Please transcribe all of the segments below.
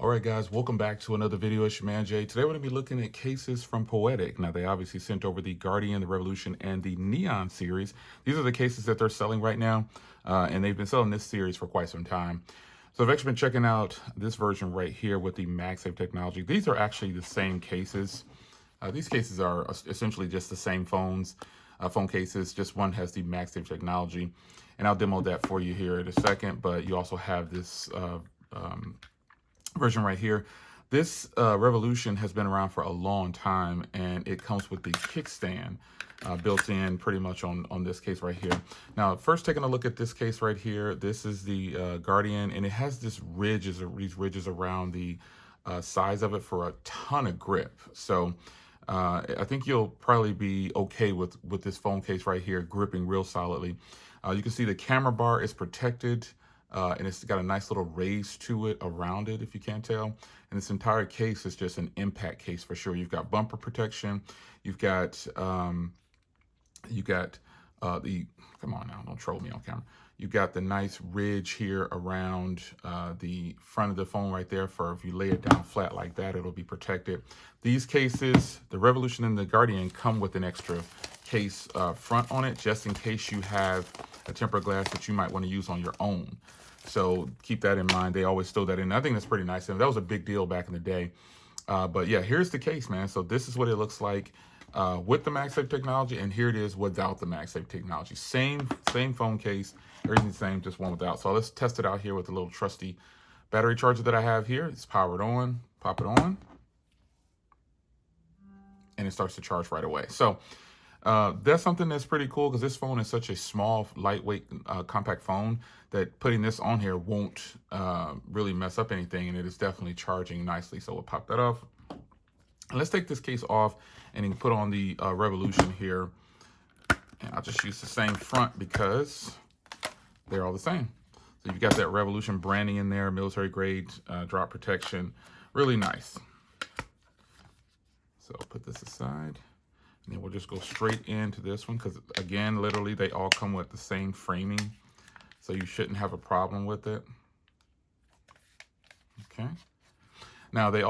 All right, guys, welcome back to another video. It's your man Jay. Today we're going to be looking at cases from Poetic. Now, they obviously sent over the Guardian, the Revolution, and the Neon series. These are the cases that they're selling right now, and they've been selling this series for quite some time. So I've actually been checking out this version right here with the MagSafe technology. These are actually the same cases. These cases are essentially just the same phone cases, just one has the MagSafe technology. And I'll demo that for you here in a second, but you also have this version right here. This Revolution has been around for a long time, and it comes with the kickstand built in pretty much on this case right here. Now, first taking a look at this case right here, this is the Guardian, and it has these ridges around the sides of it for a ton of grip. So I think you'll probably be okay with this phone case right here, gripping real solidly. You can see the camera bar is protected. And it's got a nice little raise to it around it, if you can't tell. And this entire case is just an impact case for sure. You've got bumper protection. You've got the, come on now, don't troll me on camera. You've got the nice ridge here around the front of the phone right there for if you lay it down flat like that, it'll be protected. These cases, the Revolution and the Guardian, come with an extra case front on it, just in case you have a tempered glass that you might want to use on your own. So keep that in mind. They always throw that in. I think that's pretty nice. And that was a big deal back in the day. But yeah, here's the case, man. So this is what it looks like with the MagSafe technology. And here it is without the MagSafe technology. Same phone case. Everything's the same, just one without. So let's test it out here with the little trusty battery charger that I have here. It's powered on. Pop it on. And it starts to charge right away. So that's something that's pretty cool because this phone is such a small, lightweight, compact phone that putting this on here won't really mess up anything, and it is definitely charging nicely. So we'll pop that off. And let's take this case off and then put on the Revolution here. And I'll just use the same front because they're all the same. So you've got that Revolution branding in there, military grade drop protection. Really nice. So I'll put this aside. And then we'll just go straight into this one because, again, literally they all come with the same framing. So you shouldn't have a problem with it. Okay. Now the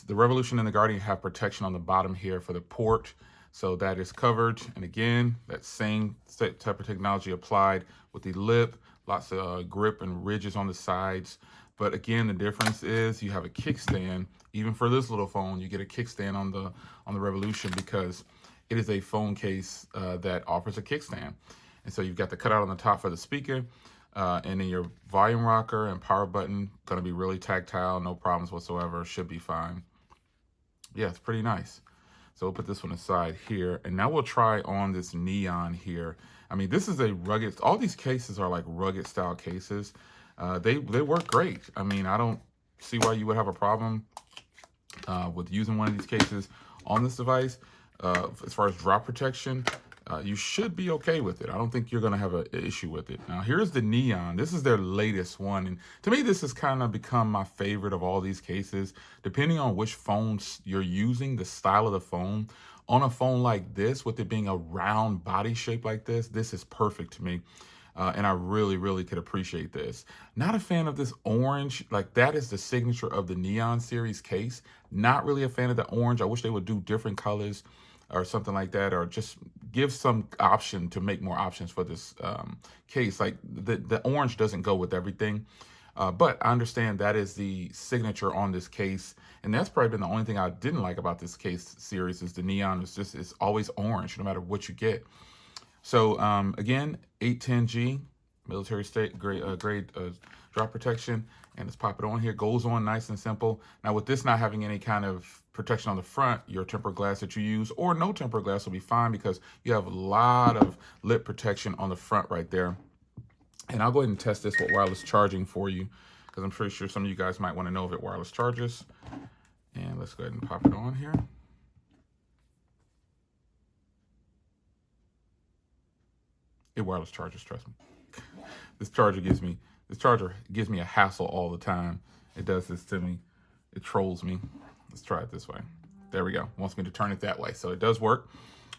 Revolution and the Guardian have protection on the bottom here for the port. So that is covered. And again, that same type of technology applied with the lip, lots of grip and ridges on the sides. But again, the difference is you have a kickstand. Even for this little phone, you get a kickstand on the Revolution because it is a phone case that offers a kickstand. And so you've got the cutout on the top for the speaker, and then your volume rocker and power button, gonna be really tactile, no problems whatsoever, should be fine. Yeah, it's pretty nice. So we'll put this one aside here, and now we'll try on this Neon here. I mean, this is a rugged, all these cases are like rugged style cases. They work great. I mean, I don't see why you would have a problem with using one of these cases on this device. As far as drop protection, you should be okay with it. I don't think you're going to have an issue with it. Now, here's the Neon. This is their latest one. And to me, this has kind of become my favorite of all these cases. Depending on which phones you're using, the style of the phone, on a phone like this, with it being a round body shape like this is perfect to me. And I really, really could appreciate this. Not a fan of this orange. Like, that is the signature of the Neon series case. Not really a fan of the orange. I wish they would do different colors or something like that, or just give some option to make more options for this case. Like, the orange doesn't go with everything. But I understand that is the signature on this case. And that's probably been the only thing I didn't like about this case series is the Neon. It's always orange, no matter what you get. So again, 810G, military state grade drop protection, and let's pop it on here. Goes on nice and simple. Now with this not having any kind of protection on the front, your tempered glass that you use or no tempered glass will be fine because you have a lot of lip protection on the front right there. And I'll go ahead and test this with wireless charging for you because I'm pretty sure some of you guys might want to know if it wireless charges. And let's go ahead and pop it on here. It wireless charges, trust me. This charger gives me a hassle all the time. It does this to me. It trolls me. Let's try it this way. There we go. It wants me to turn it that way. So it does work.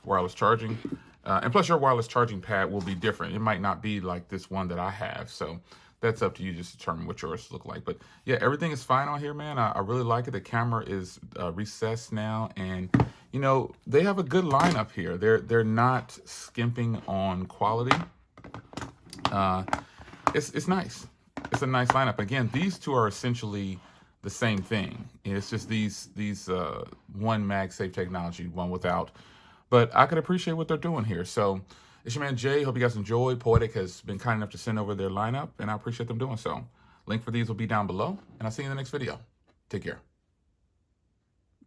Wireless charging. And plus your wireless charging pad will be different. It might not be like this one that I have. So that's up to you just to determine what yours look like. But yeah, everything is fine on here, man. I really like it. The camera is recessed now, and you know, they have a good lineup here. They're not skimping on quality. It's nice. It's a nice lineup. Again, these two are essentially the same thing. It's just these one MagSafe technology, one without. But I could appreciate what they're doing here. So it's your man Jay. Hope you guys enjoyed. Poetic has been kind enough to send over their lineup, and I appreciate them doing so. Link for these will be down below, and I'll see you in the next video. Take care.